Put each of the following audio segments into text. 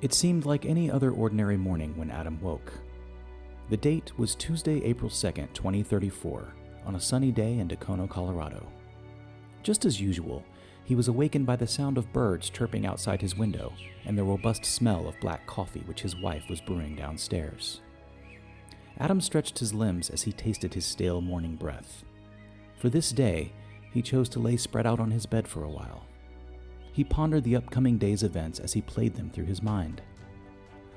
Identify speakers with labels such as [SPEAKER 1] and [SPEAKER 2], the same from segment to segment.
[SPEAKER 1] It seemed like any other ordinary morning when Adam woke. The date was Tuesday, April 2nd, 2034, on a sunny day in Dacono, Colorado. Just as usual, he was awakened by the sound of birds chirping outside his window and the robust smell of black coffee which his wife was brewing downstairs. Adam stretched his limbs as he tasted his stale morning breath. For this day, he chose to lay spread out on his bed for a while. He pondered the upcoming day's events as he played them through his mind.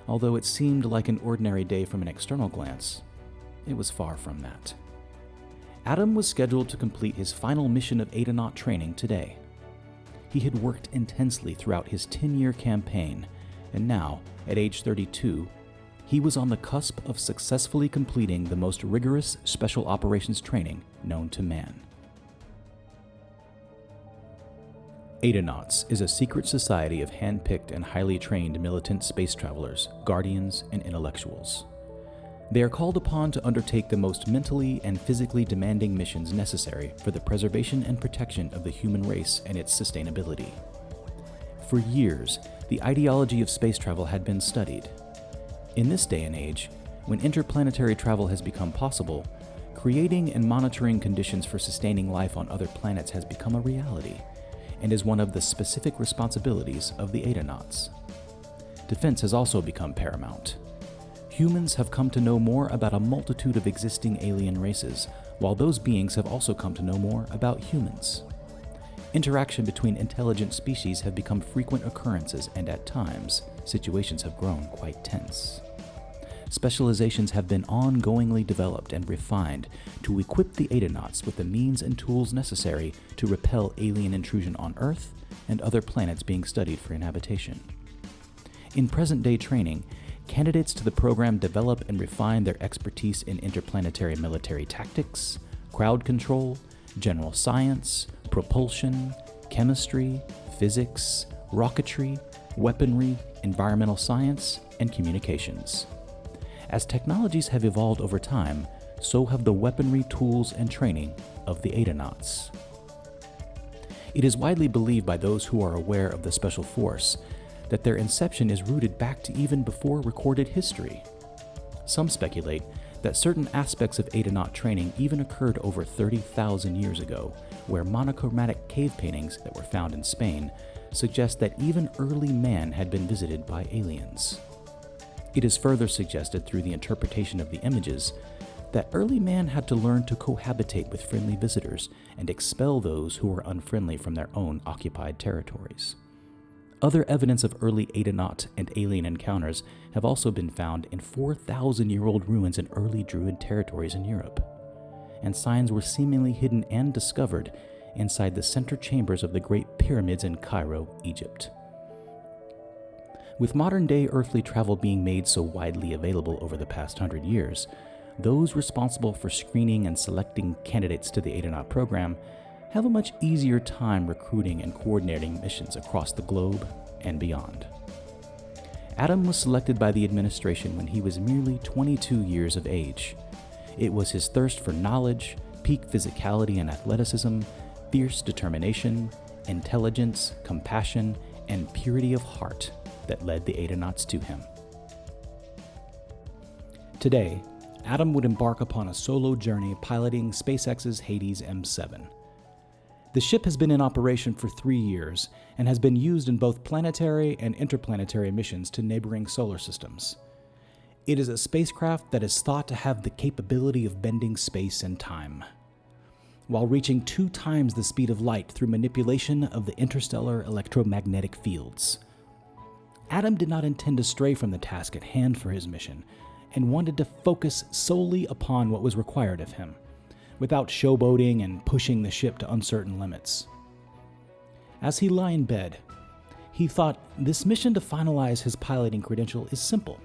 [SPEAKER 1] Although it seemed like an ordinary day from an external glance, it was far from that. Adam was scheduled to complete his final mission of Adanaut training today. He had worked intensely throughout his 10-year campaign, and now, at age 32, he was on the cusp of successfully completing the most rigorous special operations training known to man. Adanauts is a secret society of hand-picked and highly trained militant space travelers, guardians, and intellectuals. They are called upon to undertake the most mentally and physically demanding missions necessary for the preservation and protection of the human race and its sustainability. For years, the ideology of space travel had been studied. In this day and age, when interplanetary travel has become possible, creating and monitoring conditions for sustaining life on other planets has become a reality, and is one of the specific responsibilities of the Adanauts. Defense has also become paramount. Humans have come to know more about a multitude of existing alien races, while those beings have also come to know more about humans. Interaction between intelligent species have become frequent occurrences, and at times, situations have grown quite tense. Specializations have been ongoingly developed and refined to equip the Adanauts with the means and tools necessary to repel alien intrusion on Earth and other planets being studied for inhabitation. In present-day training, candidates to the program develop and refine their expertise in interplanetary military tactics, crowd control, general science, propulsion, chemistry, physics, rocketry, weaponry, environmental science, and communications. As technologies have evolved over time, so have the weaponry, tools, and training of the Adanauts. It is widely believed by those who are aware of the Special Force that their inception is rooted back to even before recorded history. Some speculate that certain aspects of Adanaut training even occurred over 30,000 years ago, where monochromatic cave paintings that were found in Spain suggest that even early man had been visited by aliens. It is further suggested through the interpretation of the images that early man had to learn to cohabitate with friendly visitors and expel those who were unfriendly from their own occupied territories. Other evidence of early Adanaut and alien encounters have also been found in 4,000-year-old ruins in early Druid territories in Europe, and signs were seemingly hidden and discovered inside the center chambers of the Great Pyramids in Cairo, Egypt. With modern-day earthly travel being made so widely available over the past 100 years, those responsible for screening and selecting candidates to the Adanaut program have a much easier time recruiting and coordinating missions across the globe and beyond. Adam was selected by the administration when he was merely 22 years of age. It was his thirst for knowledge, peak physicality and athleticism, fierce determination, intelligence, compassion, and purity of heart that led the Adanauts to him. Today, Adam would embark upon a solo journey piloting SpaceX's Hades M7. The ship has been in operation for 3 years and has been used in both planetary and interplanetary missions to neighboring solar systems. It is a spacecraft that is thought to have the capability of bending space and time, while reaching 2 times the speed of light through manipulation of the interstellar electromagnetic fields. Adam did not intend to stray from the task at hand for his mission, and wanted to focus solely upon what was required of him, without showboating and pushing the ship to uncertain limits. As he lay in bed, he thought this mission to finalize his piloting credential is simple.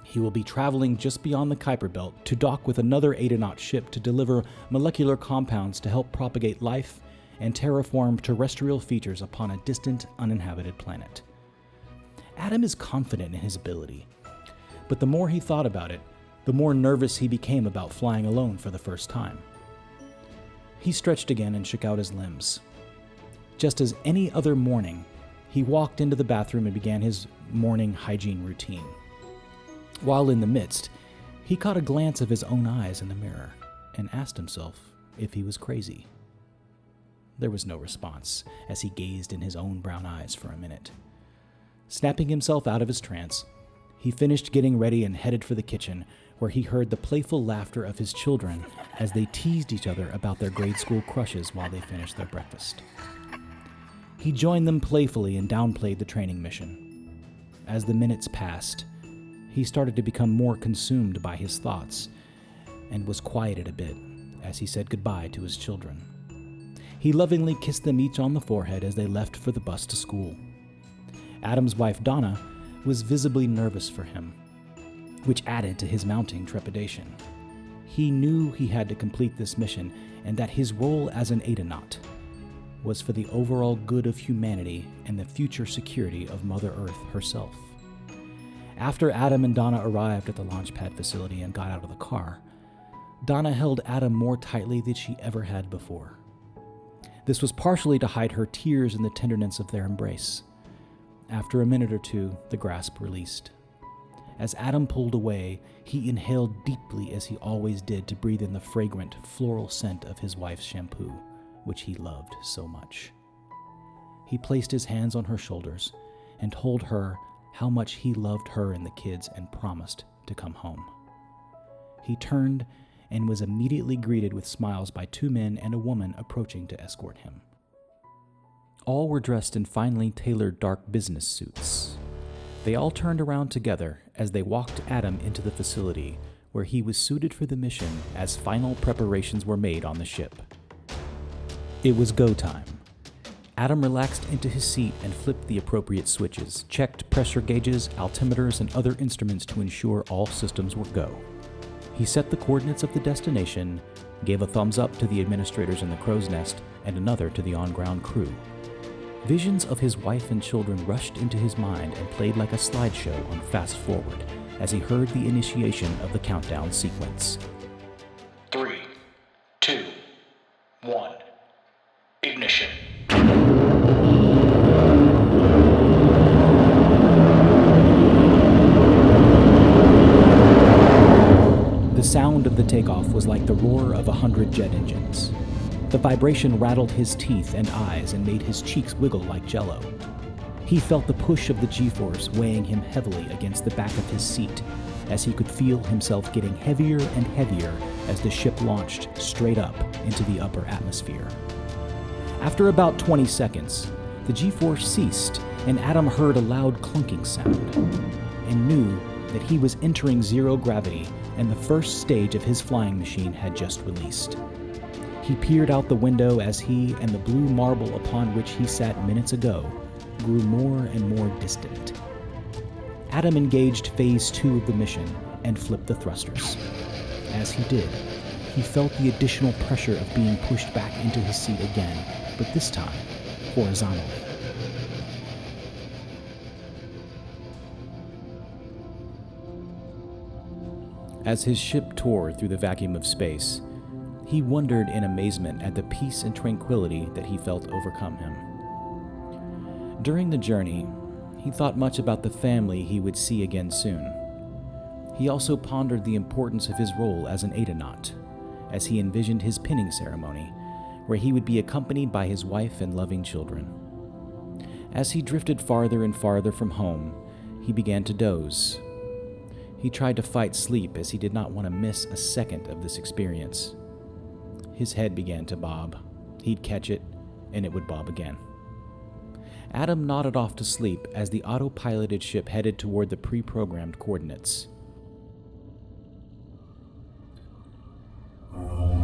[SPEAKER 1] He will be traveling just beyond the Kuiper Belt to dock with another Adanaut ship to deliver molecular compounds to help propagate life and terraform terrestrial features upon a distant, uninhabited planet. Adam is confident in his ability, but the more he thought about it, the more nervous he became about flying alone for the first time. He stretched again and shook out his limbs. Just as any other morning, He walked into the bathroom and began his morning hygiene routine. While in the midst, he caught a glance of his own eyes in the mirror and asked himself if he was crazy. There was no response as he gazed in his own brown eyes for a minute. Snapping himself out of his trance, he finished getting ready and headed for the kitchen, where he heard the playful laughter of his children as they teased each other about their grade school crushes while they finished their breakfast. He joined them playfully and downplayed the training mission. As the minutes passed, he started to become more consumed by his thoughts and was quieted a bit as he said goodbye to his children. He lovingly kissed them each on the forehead as they left for the bus to school. Adam's wife, Donna, was visibly nervous for him, which added to his mounting trepidation. He knew he had to complete this mission and that his role as an adanaut was for the overall good of humanity and the future security of Mother Earth herself. After Adam and Donna arrived at the launch pad facility and got out of the car, Donna held Adam more tightly than she ever had before. This was partially to hide her tears in the tenderness of their embrace. After a minute or two, the grasp released. As Adam pulled away, he inhaled deeply as he always did to breathe in the fragrant, floral scent of his wife's shampoo, which he loved so much. He placed his hands on her shoulders and told her how much he loved her and the kids and promised to come home. He turned and was immediately greeted with smiles by two men and a woman approaching to escort him. All were dressed in finely tailored dark business suits. They all turned around together as they walked Adam into the facility, where he was suited for the mission as final preparations were made on the ship. It was go time. Adam relaxed into his seat and flipped the appropriate switches, checked pressure gauges, altimeters, and other instruments to ensure all systems were go. He set the coordinates of the destination, gave a thumbs up to the administrators in the crow's nest, and another to the on-ground crew. Visions of his wife and children rushed into his mind and played like a slideshow on fast forward as he heard the initiation of the countdown sequence.
[SPEAKER 2] 3, 2, 1, ignition.
[SPEAKER 1] The sound of the takeoff was like the roar of 100 jet engines. The vibration rattled his teeth and eyes and made his cheeks wiggle like jello. He felt the push of the G-force weighing him heavily against the back of his seat as he could feel himself getting heavier and heavier as the ship launched straight up into the upper atmosphere. After about 20 seconds, the G-force ceased and Adam heard a loud clunking sound and knew that he was entering zero gravity and the first stage of his flying machine had just released. He peered out the window as he and the blue marble upon which he sat minutes ago grew more and more distant. Adam engaged Phase 2 of the mission and flipped the thrusters. As he did, he felt the additional pressure of being pushed back into his seat again, but this time horizontally. As his ship tore through the vacuum of space, he wondered in amazement at the peace and tranquility that he felt overcome him. During the journey, he thought much about the family he would see again soon. He also pondered the importance of his role as an adanaught, as he envisioned his pinning ceremony, where he would be accompanied by his wife and loving children. As he drifted farther and farther from home, he began to doze. He tried to fight sleep as he did not want to miss a second of this experience. His head began to bob. He'd catch it, and it would bob again. Adam nodded off to sleep as the autopiloted ship headed toward the pre-programmed coordinates.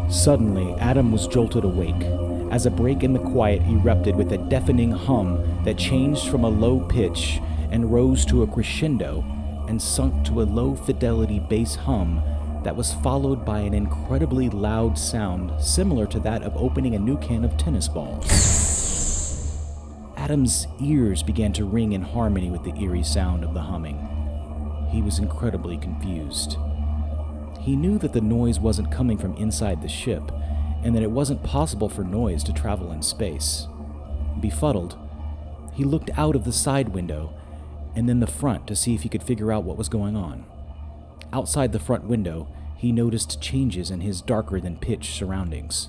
[SPEAKER 1] Suddenly, Adam was jolted awake as a break in the quiet erupted with a deafening hum that changed from a low pitch and rose to a crescendo and sunk to a low-fidelity bass hum that was followed by an incredibly loud sound similar to that of opening a new can of tennis balls. Adam's ears began to ring in harmony with the eerie sound of the humming. He was incredibly confused. He knew that the noise wasn't coming from inside the ship, and that it wasn't possible for noise to travel in space. Befuddled, He looked out of the side window and then the front to see if he could figure out what was going on. Outside the front window, he noticed changes in his darker-than-pitch surroundings.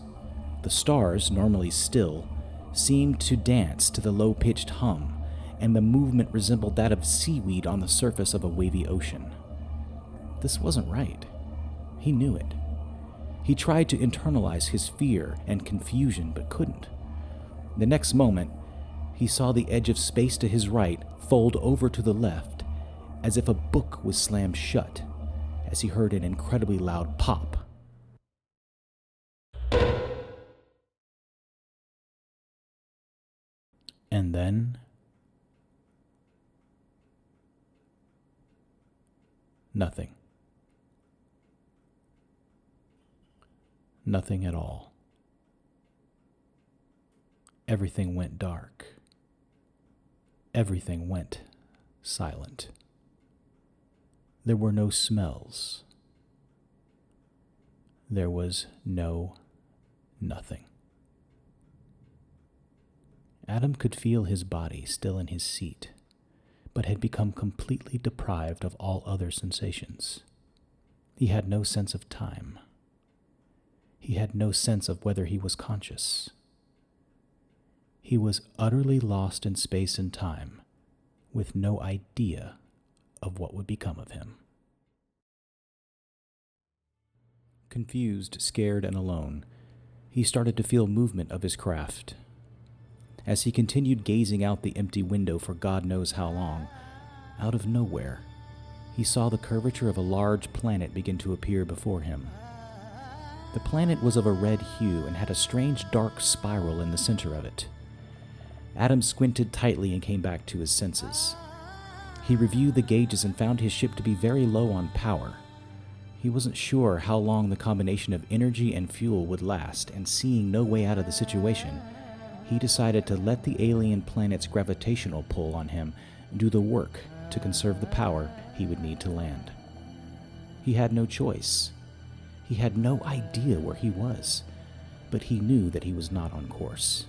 [SPEAKER 1] The stars, normally still, seemed to dance to the low-pitched hum, and the movement resembled that of seaweed on the surface of a wavy ocean. This wasn't right. He knew it. He tried to internalize his fear and confusion, but couldn't. The next moment, he saw the edge of space to his right fold over to the left, as if a book was slammed shut, as he heard an incredibly loud pop. And then nothing. Nothing at all. Everything went dark. Everything went silent. There were no smells. There was no nothing. Adam could feel his body still in his seat, but had become completely deprived of all other sensations. He had no sense of time. He had no sense of whether he was conscious. He was utterly lost in space and time, with no idea of what would become of him. Confused, scared, and alone, he started to feel movement of his craft. As he continued gazing out the empty window for God knows how long, out of nowhere, he saw the curvature of a large planet begin to appear before him. The planet was of a red hue and had a strange dark spiral in the center of it. Adam squinted tightly and came back to his senses. He reviewed the gauges and found his ship to be very low on power. He wasn't sure how long the combination of energy and fuel would last, and seeing no way out of the situation, he decided to let the alien planet's gravitational pull on him do the work to conserve the power he would need to land. He had no choice. He had no idea where he was, but he knew that he was not on course.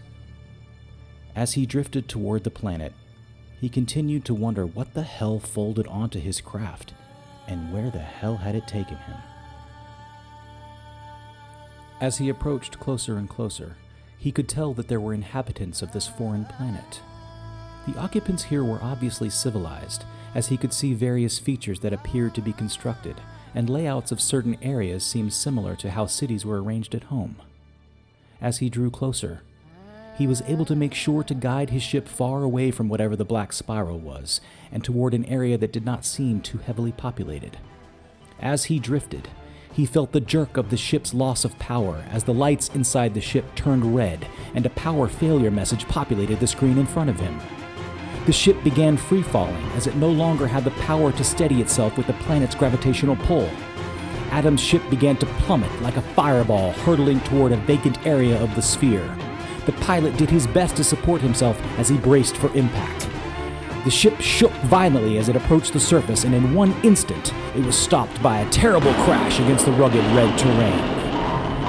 [SPEAKER 1] As he drifted toward the planet, he continued to wonder what the hell folded onto his craft, and where the hell had it taken him. As he approached closer and closer, he could tell that there were inhabitants of this foreign planet. The occupants here were obviously civilized, as he could see various features that appeared to be constructed, and layouts of certain areas seemed similar to how cities were arranged at home. As he drew closer, he was able to make sure to guide his ship far away from whatever the black spiral was, and toward an area that did not seem too heavily populated. As he drifted, he felt the jerk of the ship's loss of power as the lights inside the ship turned red and a power failure message populated the screen in front of him. The ship began free-falling as it no longer had the power to steady itself with the planet's gravitational pull. Adam's ship began to plummet like a fireball hurtling toward a vacant area of the sphere. The pilot did his best to support himself as he braced for impact. The ship shook violently as it approached the surface, and in one instant, it was stopped by a terrible crash against the rugged red terrain.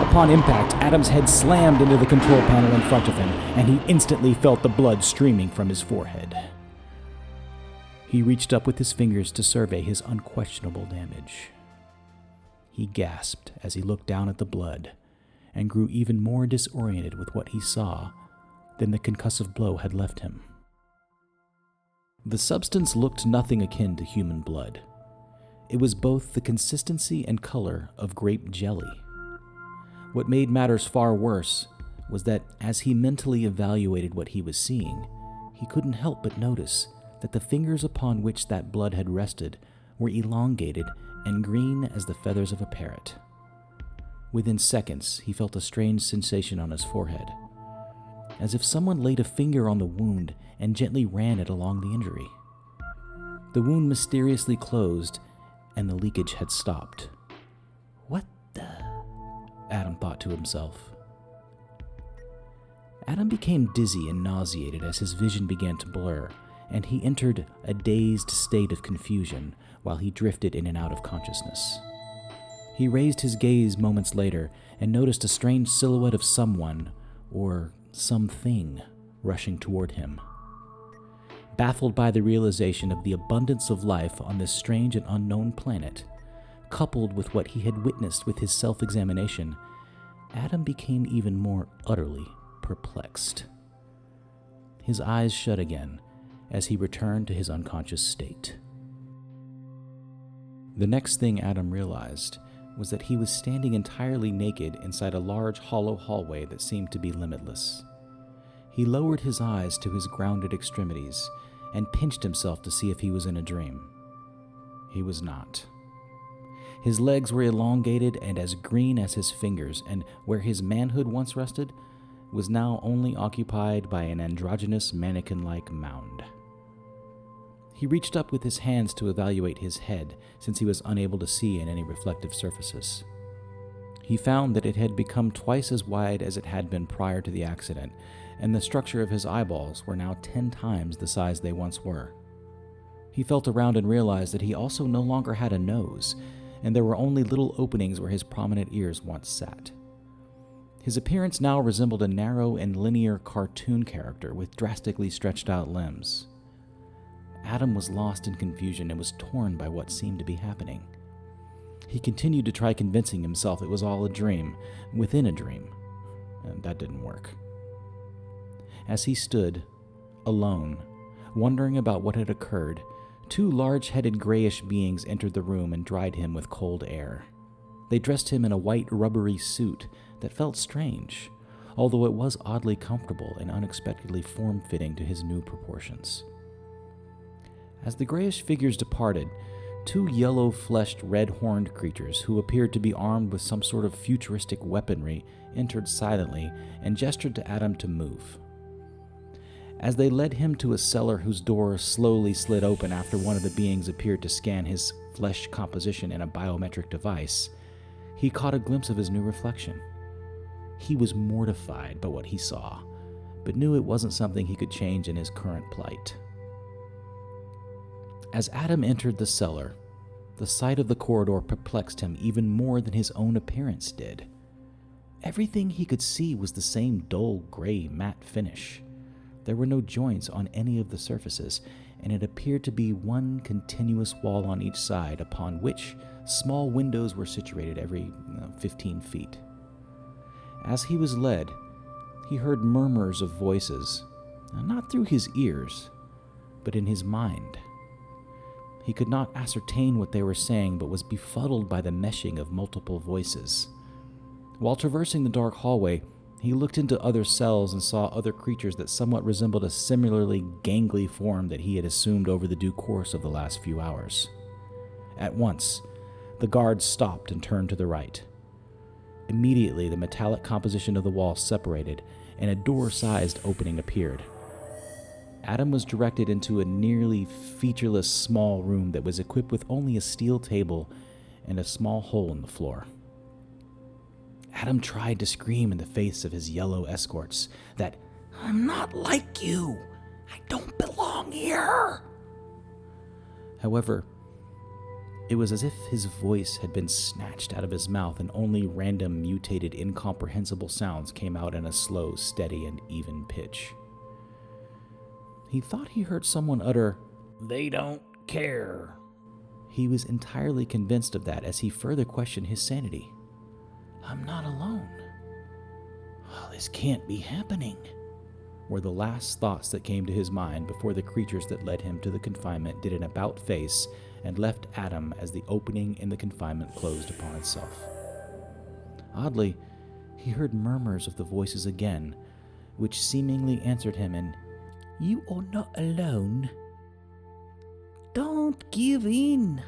[SPEAKER 1] Upon impact, Adam's head slammed into the control panel in front of him, and he instantly felt the blood streaming from his forehead. He reached up with his fingers to survey his unquestionable damage. He gasped as he looked down at the blood, and grew even more disoriented with what he saw than the concussive blow had left him. The substance looked nothing akin to human blood. It was both the consistency and color of grape jelly. What made matters far worse was that as he mentally evaluated what he was seeing, he couldn't help but notice that the fingers upon which that blood had rested were elongated and green as the feathers of a parrot. Within seconds, he felt a strange sensation on his forehead, as if someone laid a finger on the wound and gently ran it along the injury. The wound mysteriously closed, and the leakage had stopped. What the? Adam thought to himself. Adam became dizzy and nauseated as his vision began to blur, and he entered a dazed state of confusion while he drifted in and out of consciousness. He raised his gaze moments later and noticed a strange silhouette of someone, or something, rushing toward him. Baffled by the realization of the abundance of life on this strange and unknown planet, coupled with what he had witnessed with his self-examination, Adam became even more utterly perplexed. His eyes shut again as he returned to his unconscious state. The next thing Adam realized was that he was standing entirely naked inside a large hollow hallway that seemed to be limitless. He lowered his eyes to his grounded extremities and pinched himself to see if he was in a dream. He was not. His legs were elongated and as green as his fingers, and where his manhood once rested was now only occupied by an androgynous mannequin-like mound. He reached up with his hands to evaluate his head, since he was unable to see in any reflective surfaces. He found that it had become twice as wide as it had been prior to the accident, and the structure of his eyeballs were now 10 times the size they once were. He felt around and realized that he also no longer had a nose, and there were only little openings where his prominent ears once sat. His appearance now resembled a narrow and linear cartoon character with drastically stretched out limbs. Adam was lost in confusion and was torn by what seemed to be happening. He continued to try convincing himself it was all a dream within a dream, and that didn't work. As he stood, alone, wondering about what had occurred, 2 large-headed grayish beings entered the room and dried him with cold air. They dressed him in a white rubbery suit that felt strange, although it was oddly comfortable and unexpectedly form-fitting to his new proportions. As the grayish figures departed, 2 yellow-fleshed, red-horned creatures who appeared to be armed with some sort of futuristic weaponry entered silently and gestured to Adam to move. As they led him to a cellar whose door slowly slid open after one of the beings appeared to scan his flesh composition in a biometric device, he caught a glimpse of his new reflection. He was mortified by what he saw, but knew it wasn't something he could change in his current plight. As Adam entered the cellar, the sight of the corridor perplexed him even more than his own appearance did. Everything he could see was the same dull gray matte finish. There were no joints on any of the surfaces, and it appeared to be one continuous wall on each side, upon which small windows were situated every 15 feet. As he was led, he heard murmurs of voices, not through his ears, but in his mind. He could not ascertain what they were saying, but was befuddled by the meshing of multiple voices. While traversing the dark hallway, he looked into other cells and saw other creatures that somewhat resembled a similarly gangly form that he had assumed over the due course of the last few hours. At once, the guards stopped and turned to the right. Immediately, the metallic composition of the wall separated, and a door-sized opening appeared. Adam was directed into a nearly featureless small room that was equipped with only a steel table and a small hole in the floor. Adam tried to scream in the face of his yellow escorts that, "I'm not like you. I don't belong here." However, it was as if his voice had been snatched out of his mouth and only random, mutated, incomprehensible sounds came out in a slow, steady, and even pitch. He thought he heard someone utter, "They don't care." He was entirely convinced of that as he further questioned his sanity. "I'm not alone. Oh, this can't be happening," were the last thoughts that came to his mind before the creatures that led him to the confinement did an about-face and left Adam as the opening in the confinement closed upon itself. Oddly, he heard murmurs of the voices again, which seemingly answered him in, "You are not alone. Don't give in.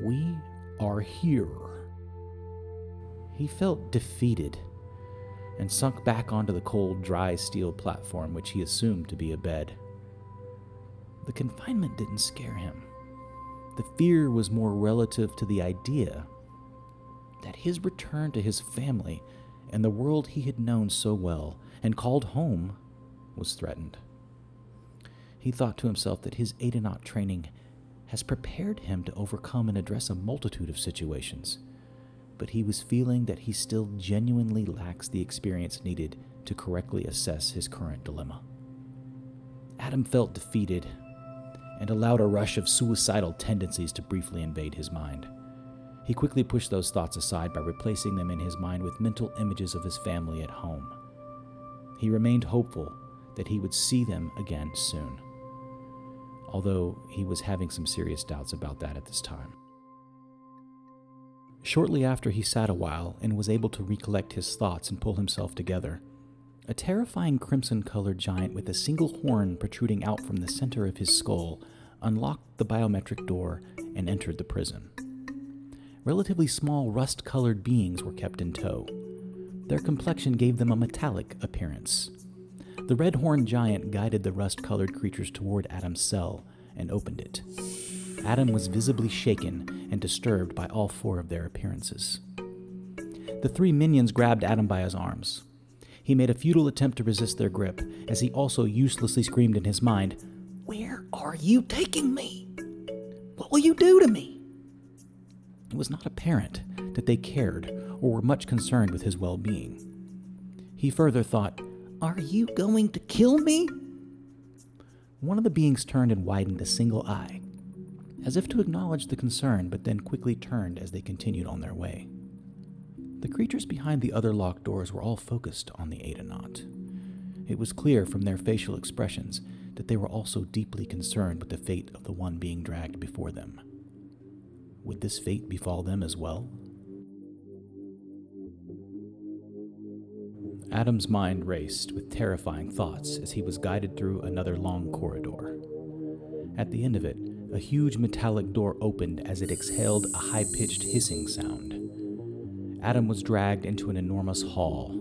[SPEAKER 1] We are here." He felt defeated and sunk back onto the cold, dry steel platform which he assumed to be a bed. The confinement didn't scare him. The fear was more relative to the idea that his return to his family and the world he had known so well and called home was threatened. He thought to himself that his adonaut training has prepared him to overcome and address a multitude of situations, but he was feeling that he still genuinely lacks the experience needed to correctly assess his current dilemma. Adam felt defeated and allowed a rush of suicidal tendencies to briefly invade his mind. He quickly pushed those thoughts aside by replacing them in his mind with mental images of his family at home. He remained hopeful that he would see them again soon, although he was having some serious doubts about that at this time. Shortly after he sat a while and was able to recollect his thoughts and pull himself together, a terrifying crimson-colored giant with a single horn protruding out from the center of his skull unlocked the biometric door and entered the prison. Relatively small rust-colored beings were kept in tow. Their complexion gave them a metallic appearance. The red-horned giant guided the rust-colored creatures toward Adam's cell and opened it. Adam was visibly shaken and disturbed by all four of their appearances. The three minions grabbed Adam by his arms. He made a futile attempt to resist their grip, as he also uselessly screamed in his mind, "Where are you taking me? What will you do to me?" It was not apparent that they cared or were much concerned with his well-being. He further thought, "Are you going to kill me?" One of the beings turned and widened a single eye, as if to acknowledge the concern, but then quickly turned as they continued on their way. The creatures behind the other locked doors were all focused on the Adanaut. It was clear from their facial expressions that they were also deeply concerned with the fate of the one being dragged before them. Would this fate befall them as well? Adam's mind raced with terrifying thoughts as he was guided through another long corridor. At the end of it, a huge metallic door opened as it exhaled a high-pitched hissing sound. Adam was dragged into an enormous hall.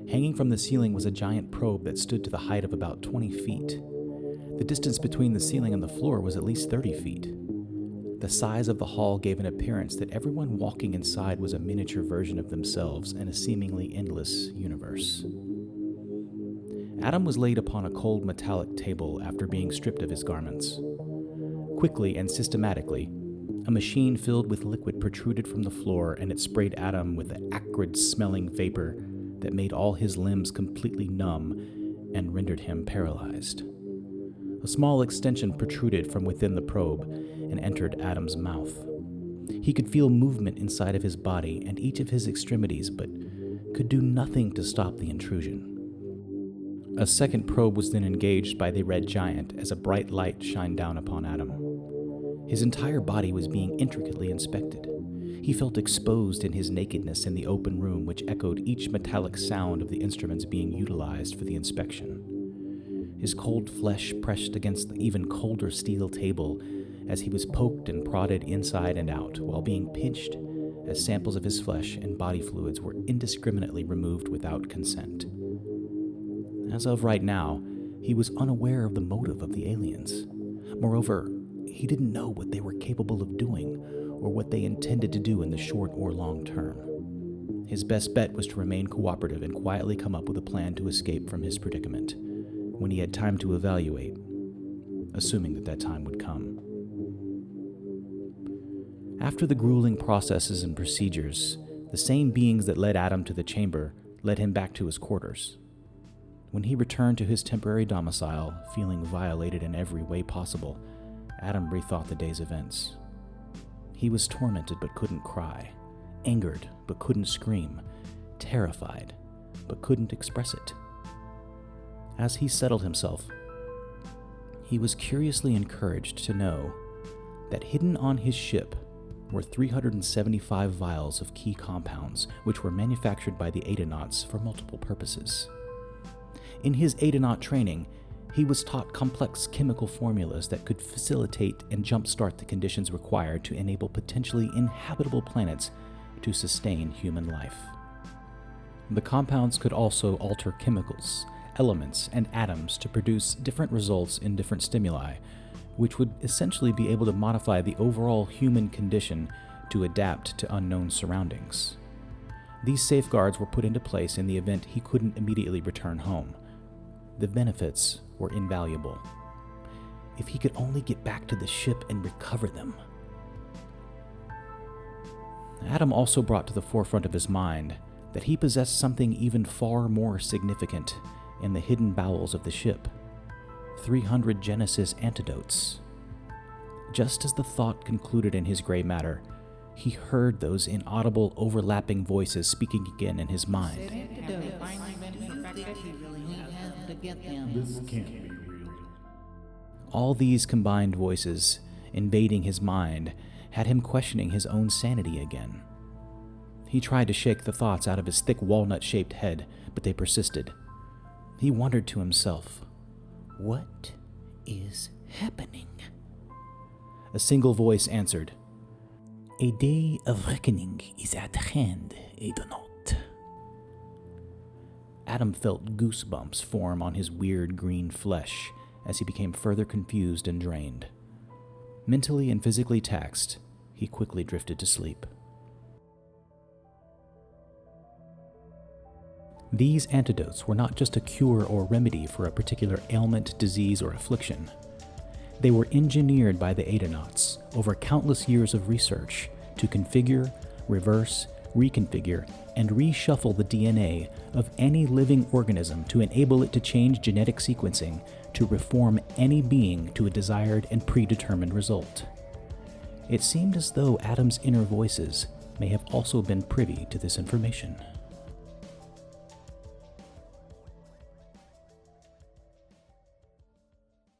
[SPEAKER 1] Hanging from the ceiling was a giant probe that stood to the height of about 20 feet. The distance between the ceiling and the floor was at least 30 feet. The size of the hall gave an appearance that everyone walking inside was a miniature version of themselves in a seemingly endless universe. Adam was laid upon a cold metallic table after being stripped of his garments. Quickly and systematically, a machine filled with liquid protruded from the floor, and it sprayed Adam with an acrid-smelling vapor that made all his limbs completely numb and rendered him paralyzed. A small extension protruded from within the probe and entered Adam's mouth. He could feel movement inside of his body and each of his extremities, but could do nothing to stop the intrusion. A second probe was then engaged by the red giant as a bright light shined down upon Adam. His entire body was being intricately inspected. He felt exposed in his nakedness in the open room, which echoed each metallic sound of the instruments being utilized for the inspection. His cold flesh pressed against the even colder steel table as he was poked and prodded inside and out while being pinched as samples of his flesh and body fluids were indiscriminately removed without consent. As of right now, he was unaware of the motive of the aliens. Moreover, he didn't know what they were capable of doing or what they intended to do in the short or long term. His best bet was to remain cooperative and quietly come up with a plan to escape from his predicament when he had time to evaluate, assuming that that time would come. After the grueling processes and procedures, the same beings that led Adam to the chamber led him back to his quarters. When he returned to his temporary domicile, feeling violated in every way possible, Adam rethought the day's events. He was tormented but couldn't cry, angered but couldn't scream, terrified but couldn't express it. As he settled himself, he was curiously encouraged to know that hidden on his ship were 375 vials of key compounds which were manufactured by the adanauts for multiple purposes. In his adanaut training, he was taught complex chemical formulas that could facilitate and jumpstart the conditions required to enable potentially inhabitable planets to sustain human life. The compounds could also alter chemicals, elements, and atoms to produce different results in different stimuli, which would essentially be able to modify the overall human condition to adapt to unknown surroundings. These safeguards were put into place in the event he couldn't immediately return home. The benefits were invaluable. If he could only get back to the ship and recover them. Adam also brought to the forefront of his mind that he possessed something even far more significant in the hidden bowels of the ship. 300 Genesis antidotes. Just as the thought concluded in his gray matter, he heard those inaudible, overlapping voices speaking again in his mind.
[SPEAKER 3] This can't be real.
[SPEAKER 1] All these combined voices, invading his mind, had him questioning his own sanity again. He tried to shake the thoughts out of his thick walnut-shaped head, but they persisted. He wondered to himself, what is happening? A single voice answered, "A day of reckoning is at hand, Adanaut." Adam felt goosebumps form on his weird green flesh as he became further confused and drained. Mentally and physically taxed, he quickly drifted to sleep. These antidotes were not just a cure or remedy for a particular ailment, disease, or affliction. They were engineered by the adanauts over countless years of research to configure, reverse, reconfigure, and reshuffle the DNA of any living organism to enable it to change genetic sequencing to reform any being to a desired and predetermined result. It seemed as though Adam's inner voices may have also been privy to this information.